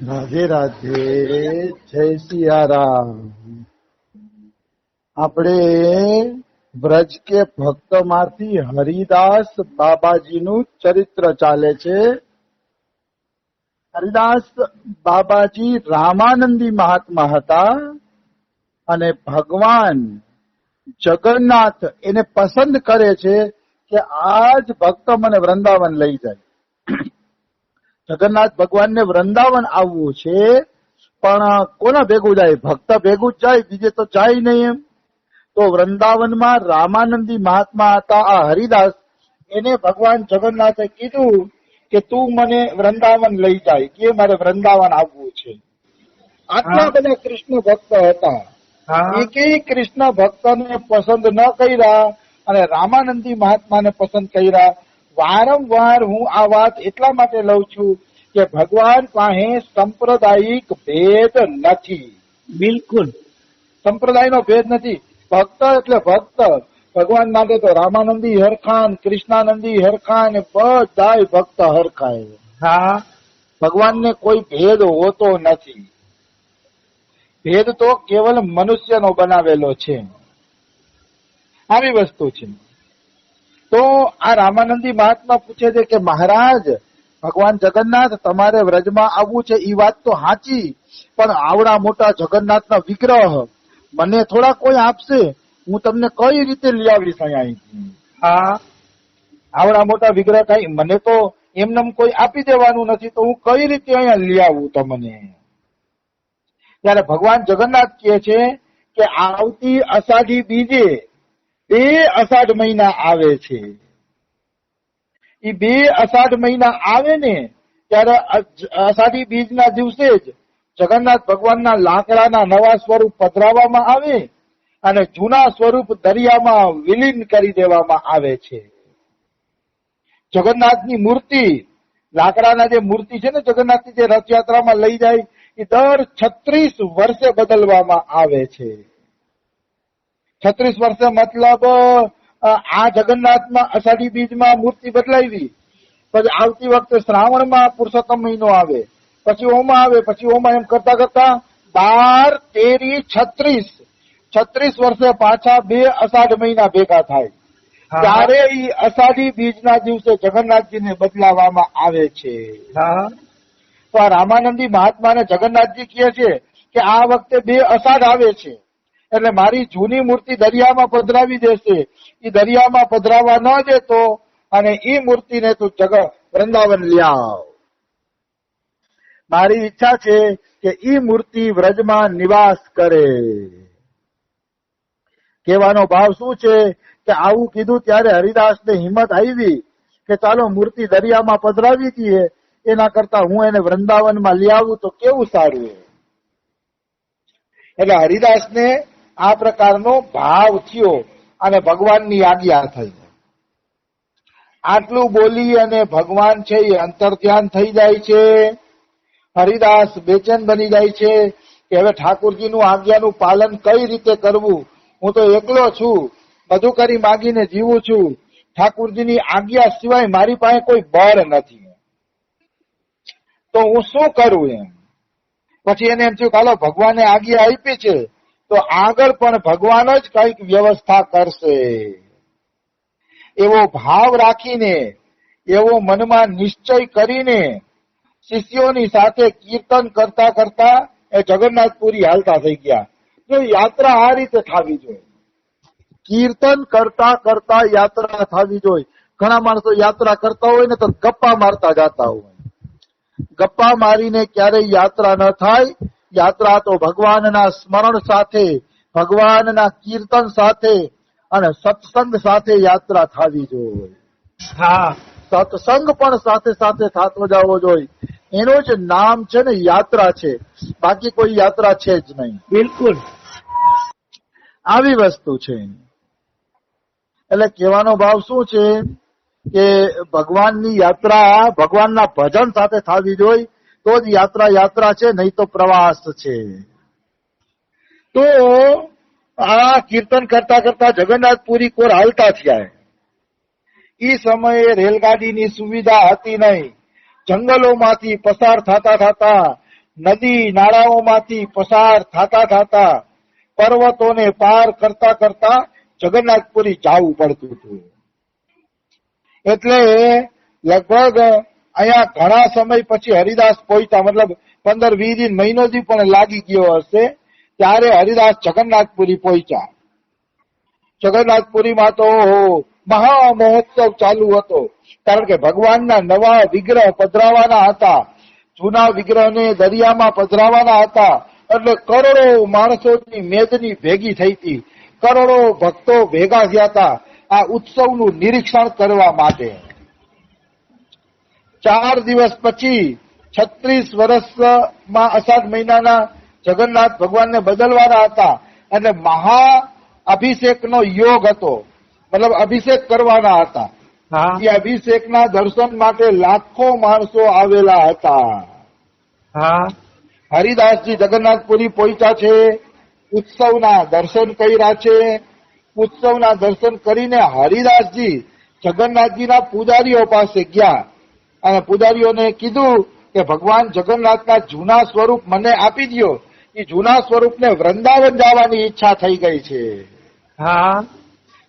રાધે રાધે, જય સિયારામ. આપણે બ્રજ કે ભક્ત માંથી હરિદાસ બાબાજીનું ચરિત્ર ચાલે છે. હરિદાસ બાબાજી રામાનંદી મહાત્મા હતા અને ભગવાન જગન્નાથ એને પસંદ કરે છે કે આજ ભક્ત મને વૃંદાવન લઈ જાય. જગન્નાથ ભગવાનને વૃંદાવન આવવું છે, પણ કોના ભેગું જાય? ભક્ત ભેગું જ જાય, બીજે તો જાય નહીં. એમ તો વૃંદાવનમાં રામાનંદી મહાત્મા હતા આ હરિદાસ, એને ભગવાન જગન્નાથે કીધું કે તું મને વૃંદાવન લઈ જાય, કે મારે વૃંદાવન આવવું છે. આટલા બધા કૃષ્ણ ભક્ત હતા, એકેય કૃષ્ણ ભક્તને પસંદ ન કર્યા અને રામાનંદી મહાત્માને પસંદ કર્યા. વારંવાર હું આ વાત એટલા માટે લઉં છું કે ભગવાન પાસે સંપ્રદાયિક ભેદ નથી. બિલકુલ સંપ્રદાયનો ભેદ નથી. ભક્ત એટલે ભક્ત. ભગવાન માટે તો રામાનંદી હરખાન, કૃષ્ણાનંદી હરખાન, બધાય ભક્ત હરખાય. હા, ભગવાનને કોઈ ભેદ હોતો નથી. ભેદ તો કેવલ મનુષ્યનો બનાવેલો છે. આવી વસ્તુ છે. તો આ રામાનંદી મહાત્મા પૂછે છે કે મહારાજ, ભગવાન જગન્નાથ તમારે વ્રજમાં આવવું છે, એ વાત તો સાચી, પણ આવડા મોટા જગન્નાથના વિગ્રહ મને થોડા કોઈ આપશે? હું તમને કઈ રીતે લઈ આવીશ અહીંયાથી? હા, આવડા મોટા વિગ્રહ કઈ મને તો એમને કોઈ આપી દેવાનું નથી, તો હું કઈ રીતે અહીંયા લઈ આવું તમને? ત્યારે ભગવાન જગન્નાથ કહે છે કે આવતી અષાઢી બીજે 2 અષાઢ મહિના આવે છે. એ 2 અષાઢ મહિના આવે ને ત્યારે અષાઢી બીજના દિવસે જ જગન્નાથ ભગવાનના લાકડાના નવા સ્વરૂપ પધરાવવામાં આવે અને જૂના સ્વરૂપ દરિયામાં વિલીન કરી દેવામાં આવે છે. જગન્નાથની મૂર્તિ, લાકડાના જે મૂર્તિ છે ને જગન્નાથની જે રથયાત્રામાં લઈ જાય, એ દર 36 વર્ષે બદલવામાં આવે છે. 36 વર્ષે મતલબ આ જગન્નાથમાં અષાઢી બીજમાં મૂર્તિ બદલાવી, પછી આવતી વખતે શ્રાવણમાં પુરુષોત્તમ મહિનો આવે, પછી ઓમાં આવે, પછી ઓમાં, એમ કરતા કરતા 12, 13, 36 વર્ષે પાછા 2 અષાઢ મહિના ભેગા થાય. ત્યારે એ અષાઢી બીજના દિવસે જગન્નાથજીને બદલાવવામાં આવે છે. તો આ રામાનંદી મહાત્માને જગન્નાથજી કહે છે કે આ વખતે 2 અષાઢ આવે છે, એટલે મારી જૂની મૂર્તિ દરિયામાં પધરાવી દેશે. એ દરિયામાં પધરાવા ન દેતો અને એ મૂર્તિને તું વૃંદાવન લઈ આવ. મારી ઈચ્છા છે કે એ મૂર્તિ વ્રજમાં નિવાસ કરે. કહેવાનો ભાવ શું છે કે આવું કીધું ત્યારે હરિદાસને હિંમત આવી કે ચાલો મૂર્તિ દરિયામાં પધરાવી દઈએ, એના કરતા હું એને વૃંદાવનમાં લઈ આવું તો કેવું સારું. એટલે હરિદાસને આ પ્રકારનો ભાવ થયો અને ભગવાનની આજ્ઞા થઈ. આટલું બોલી અને ભગવાન છે એ અંતર્ધ્યાન થઈ જાય છે. હરિદાસ બેચેન બની જાય છે કે હવે ઠાકોરજીનું આજ્ઞાનું પાલન કઈ રીતે કરવું? હું તો એકલો છું, બધું કરી માગીને જીવું છું, ઠાકોરજીની આજ્ઞા સિવાય મારી પાસે કોઈ બળ નથી, તો હું શું કરું? એમ પછી એને એમ થયું ચાલો ભગવાને આજ્ઞા આપી છે તો આગળ પણ ભગવાન જ કઈક વ્યવસ્થા કરશે. એવો ભાવ રાખીને, એવો મનમાં નિશ્ચય કરીને શિષ્યોની સાથે કીર્તન કરતા કરતા એ જગન્નાથપુરી હાલતા થઈ ગયા. જો યાત્રા આ રીતે થવી જોઈએ, કીર્તન કરતા કરતા યાત્રા થવી જોઈએ. ઘણા માણસો યાત્રા કરતા હોય ને તો ગપ્પા મારતા જતા હોય. ગપ્પા મારીને ક્યારેય યાત્રા ન થાય. યાત્રા તો ભગવાનના સ્મરણ સાથે, ભગવાનના કીર્તન સાથે અને સત્સંગ સાથે યાત્રા થવી જોઈએ. હા, સત્સંગ પણ સાથે સાથે થતો જવો જોઈએ. એનું જ નામ છે ને યાત્રા છે, બાકી કોઈ યાત્રા છે જ નહીં. બિલકુલ આવી વસ્તુ છે. એટલે કહેવાનો ભાવ શું છે કે ભગવાનની યાત્રા ભગવાનના ભજન સાથે થવી જોઈએ, તો જ યાત્રા યાત્રા છે, નહીં તો પ્રવાસ છે. તો આ કીર્તન કરતા કરતા જગન્નાથપુરી કોર હાલતા થયા. એ સમયે રેલગાડીની સુવિધા હતી નહીં, જંગલોમાંથી પસાર થતા થતા, નદી નાળાઓમાંથી પસાર થતા થતા, પર્વતોને પાર કરતા કરતા જગન્નાથપુરી જવું પડતું હતું. એટલે લગભગ અહીંયા ઘણા સમય પછી હરિદાસ પહોંચ્યા, મતલબ 15-20 દિન મહિનોથી પણ લાગી ગયો હશે. ત્યારે હરિદાસ જગન્નાથપુરી પહોંચ્યા. જગન્નાથપુરીમાં તો મહા મહોત્સવ ચાલુ હતો, કારણ કે ભગવાનના નવા વિગ્રહ પધરાવાના હતા, જૂના વિગ્રહને દરિયામાં પધરાવાના હતા. એટલે કરોડો માણસોની મેદની ભેગી થઈ હતી, કરોડો ભક્તો ભેગા થયા હતા આ ઉત્સવનું નિરીક્ષણ કરવા માટે. 4 દિવસ પછી 36 વર્ષમાં અષાઢ મહિનાના જગન્નાથ ભગવાનને બદલવાના હતા, એટલે મહા અભિષેકનો યોગ હતો, મતલબ અભિષેક કરવાના હતા. એ અભિષેકના દર્શન માટે લાખો માણસો આવેલા હતા. હરિદાસજી જગન્નાથપુરી પહોંચ્યા છે, ઉત્સવના દર્શન કર્યા છે. ઉત્સવના દર્શન કરીને હરિદાસજી જગન્નાથજીના પૂજારીઓ પાસે ગયા અને પૂજારીઓને કીધું કે ભગવાન જગન્નાથના જૂના સ્વરૂપ મને આપી દો. એ જૂના સ્વરૂપને વૃંદાવન જવાની ઈચ્છા થઈ ગઈ છે.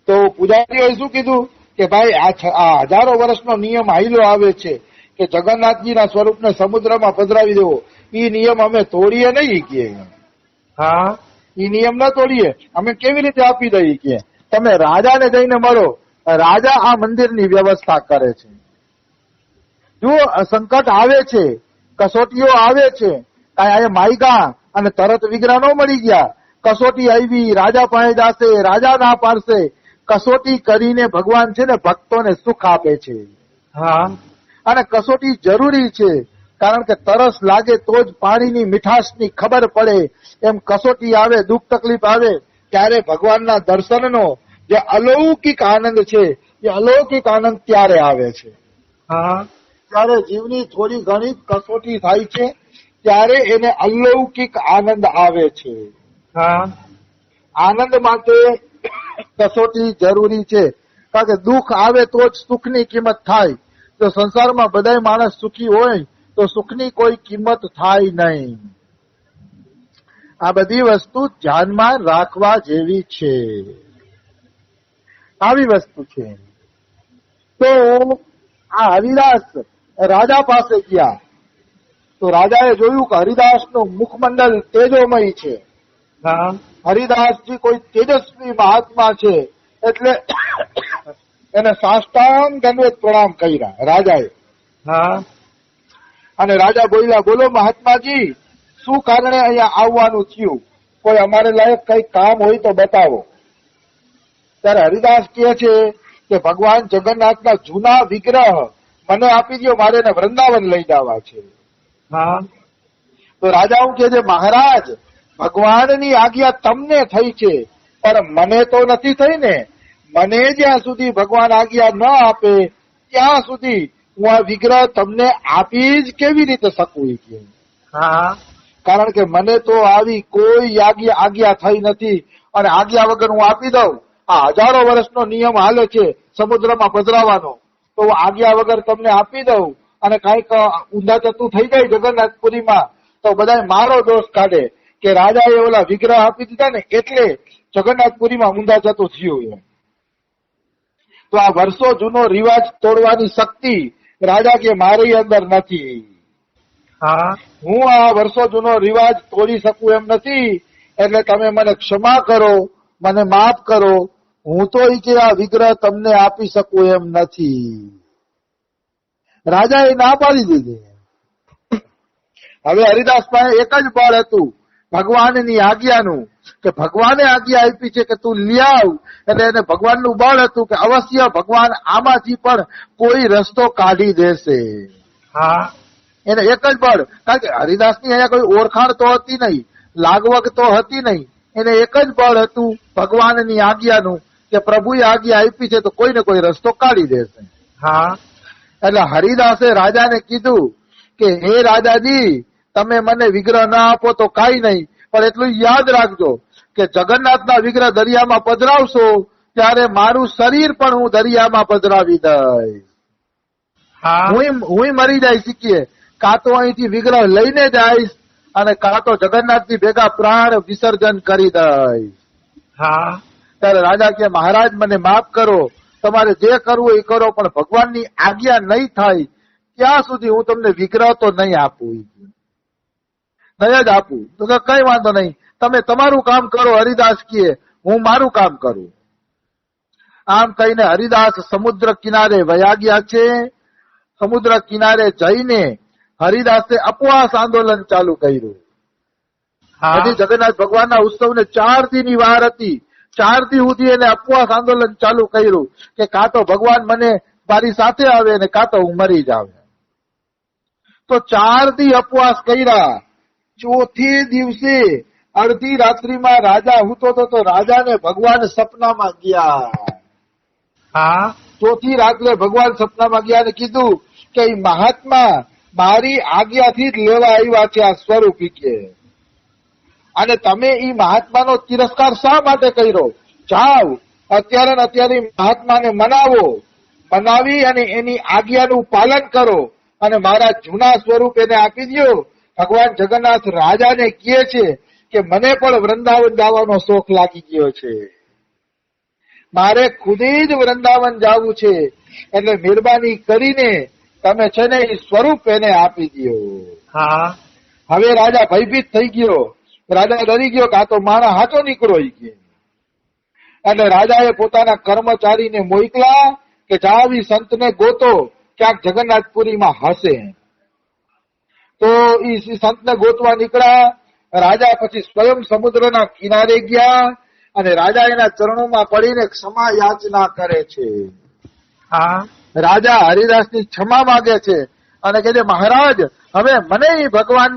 તો પૂજારીઓએ શું કીધું કે ભાઈ આ હજારો વર્ષનો નિયમ હાઈલો આવે છે કે જગન્નાથજીના સ્વરૂપને સમુદ્રમાં પધરાવી દેવો. એ નિયમ અમે તોડીએ નહીં કે. એ નિયમ ન તોડીએ, અમે કેવી રીતે આપી દઈએ કે તમે રાજાને જઈને મળો, રાજા આ મંદિરની વ્યવસ્થા કરે છે. જો સંકટ આવે છે, કસોટીઓ આવે છે, કાંઈ માયગા અને તરત વિગ્રહ ન મળી ગયા, કસોટી આવી, રાજા પાસે જશે, રાજા ના પાડશે. કસોટી કરીને ભગવાન છે ને ભક્તોને સુખ આપે છે. અને કસોટી જરૂરી છે, કારણ કે તરસ લાગે તો જ પાણીની મીઠાશની ખબર પડે. એમ કસોટી આવે, દુઃખ તકલીફ આવે ત્યારે ભગવાનના દર્શનનો જે અલૌકિક આનંદ છે એ અલૌકિક આનંદ ત્યારે આવે છે. ત્યારે જીવની થોડી ઘણી કસોટી થાય છે ત્યારે એને અલૌકિક આનંદ આવે છે. આનંદ માટે કસોટી જરૂરી છે, કારણ કે દુઃખ આવે તો જ સુખની કિંમત થાય. જો સંસારમાં બધા માણસ સુખી હોય તો સુખની કોઈ કિંમત થાય નહીં. આ બધી વસ્તુ ધ્યાનમાં રાખવા જેવી છે. આવી વસ્તુ છે. તો આ હરિદાસ રાજા પાસે ગયા તો રાજાએ જોયું કે હરિદાસનું મુખમંડળ તેજોમય છે. હરિદાસજી કોઈ તેજસ્વી મહાત્મા છે, એટલે એને સાષ્ટાંગ દંડવત પ્રણામ કર્યા રાજાએ. અને રાજા બોલ્યા, બોલો મહાત્માજી, શું કારણે અહીંયા આવવાનું થયું? કોઈ અમારે લાયક કઈ કામ હોય તો બતાવો. ત્યારે હરિદાસ કહે છે કે ભગવાન જગન્નાથના જૂના વિગ્રહ મને આપી દો, મારે એને વૃંદાવન લઈ જવા છે. તો રાજા હું કહે છે, મહારાજ, ભગવાનની આજ્ઞા તમને થઈ છે પણ મને તો નથી થઈ ને. મને જ્યાં સુધી ભગવાન આજ્ઞા ન આપે ત્યાં સુધી હું આ વિગ્રહ તમને આપી જ કેવી રીતે શકું? કારણ કે મને તો આવી કોઈ આજ્ઞા થઈ નથી, અને આજ્ઞા વગર હું આપી દઉં. આ હજારો વર્ષનો નિયમ હાલે છે સમુદ્રમાં પધરાવાનો, તો હું આજ્ઞા વગર તમને આપી દઉં અને કાંઈક ઊંધા ચતું થઈ જાય જગન્નાથપુરીમાં તો બધા મારો દોષ કાઢે કે રાજાએ ઓલા વિગ્રહ આપી દીધા ને એટલે જગન્નાથપુરીમાં ઊંધા ચતું થયું. તો આ વર્ષો જૂનો રિવાજ તોડવાની શક્તિ રાજા કે મારી અંદર નથી. હું આ વર્ષો જૂનો રિવાજ તોડી શકું એમ નથી, એટલે તમે મને ક્ષમા કરો, મને માફ કરો. હું તો આ વિગ્રહ તમને આપી શકું એમ નથી. રાજાએ ના પાડી દીધી. હવે હરિદાસ પાસે એક જ બળ હતું ભગવાનની આજ્ઞાનું, કે ભગવાને આજ્ઞા આપી છે કે તું લઈ આવ. એટલે એને ભગવાનનું બળ હતું કે અવશ્ય ભગવાન આમાંથી પણ કોઈ રસ્તો કાઢી દેશે. એને એક જ બળ, કારણ કે હરિદાસની અહીંયા કોઈ ઓળખાણ તો હતી નહીં, લાગવગ તો હતી નહીં. એને એક જ બળ હતું ભગવાનની આજ્ઞાનું કે પ્રભુએ આજ્ઞા આપી છે તો કોઈને કોઈ રસ્તો કાઢી દેશે. એટલે હરિદાસે રાજાને કીધું કે હે રાજાજી, તમે મને વિગ્રહ ના આપો તો કાંઈ નહીં, પણ એટલું યાદ રાખજો કે જગન્નાથના વિગ્રહ દરિયામાં પધરાવશો ત્યારે મારું શરીર પણ હું દરિયામાં પધરાવી દઈશ. હા હું મરી જાય શીખીએ, કાં તો અહીંથી વિગ્રહ લઈને જઈશ અને કાં તો જગન્નાથજી ભેગા પ્રાણ વિસર્જન કરી દઈશ. હા ત્યારે રાજા કે મહારાજ મને માફ કરો, તમારે જે કરવું એ કરો, પણ ભગવાનની આજ્ઞા નહીં થાય ત્યાં સુધી હું તમને વિગ્રહ તો નહીં આપું, નહીં જ આપું. તો કે કઈ વાંધો નહીં, તમે તમારું કામ કરો. હરિદાસ કહે હું મારું કામ કરું. આમ કહીને હરિદાસ સમુદ્ર કિનારે વયા ગયા છે. સમુદ્ર કિનારે જઈને હરિદાસે ઉપવાસ આંદોલન ચાલુ કર્યું. હા હજી જગન્નાથ ભગવાનના ઉત્સવને 4 દીની વાર હતી. 4 દી સુધી એને ઉપવાસ આંદોલન ચાલુ કર્યું કે કાં તો ભગવાન મને મારી સાથે આવે ને કાં તો હું મરી જાવ. તો 4 દી ઉપવાસ કર્યા. ચોથી દિવસે અડધી રાત્રિમાં રાજા હૂતો હતો, તો રાજાને ભગવાન સપનામાં ગયા. હા ચોથી રાત્રે ભગવાન સપનામાં ગયા અને કીધું કે એ મહાત્મા મારી આજ્ઞાથી જ લેવા આવ્યા છે આ સ્વરૂપ કે, અને તમે એ મહાત્માનો તિરસ્કાર શા માટે કર્યો? જાઓ અત્યારે ને અત્યારે મહાત્માને મનાવો, મનાવી અને એની આજ્ઞાનું પાલન કરો અને મારા જૂના સ્વરૂપ એને આપી દો. ભગવાન જગન્નાથ રાજાને કહે છે કે મને પણ વૃંદાવન જવાનો શોખ લાગી ગયો છે, મારે ખુદે જ વૃંદાવન જવું છે, એટલે મહેરબાની કરીને તમે છે ને એ સ્વરૂપ એને આપી દો. હા હવે રાજા ભયભીત થઈ ગયો. રાજા ડરી ગયો કે આ તો માણસ હાચો નીકળો કે. એટલે રાજાએ પોતાના કર્મચારીને મોકલા કે જાવ ઈ સંતને ગોતો, ક્યાંક જગન્નાથપુરીમાં હશે. તો ઈ સંતને ગોતવા નીકળ્યા. રાજા પછી સ્વયં સમુદ્રના કિનારે ગયા અને રાજા એના ચરણોમાં પડીને ક્ષમા યાચના કરે છે. હા રાજા હરિદાસની ક્ષમા માંગે છે અને કહે છે મહારાજ હવે મને ભગવાન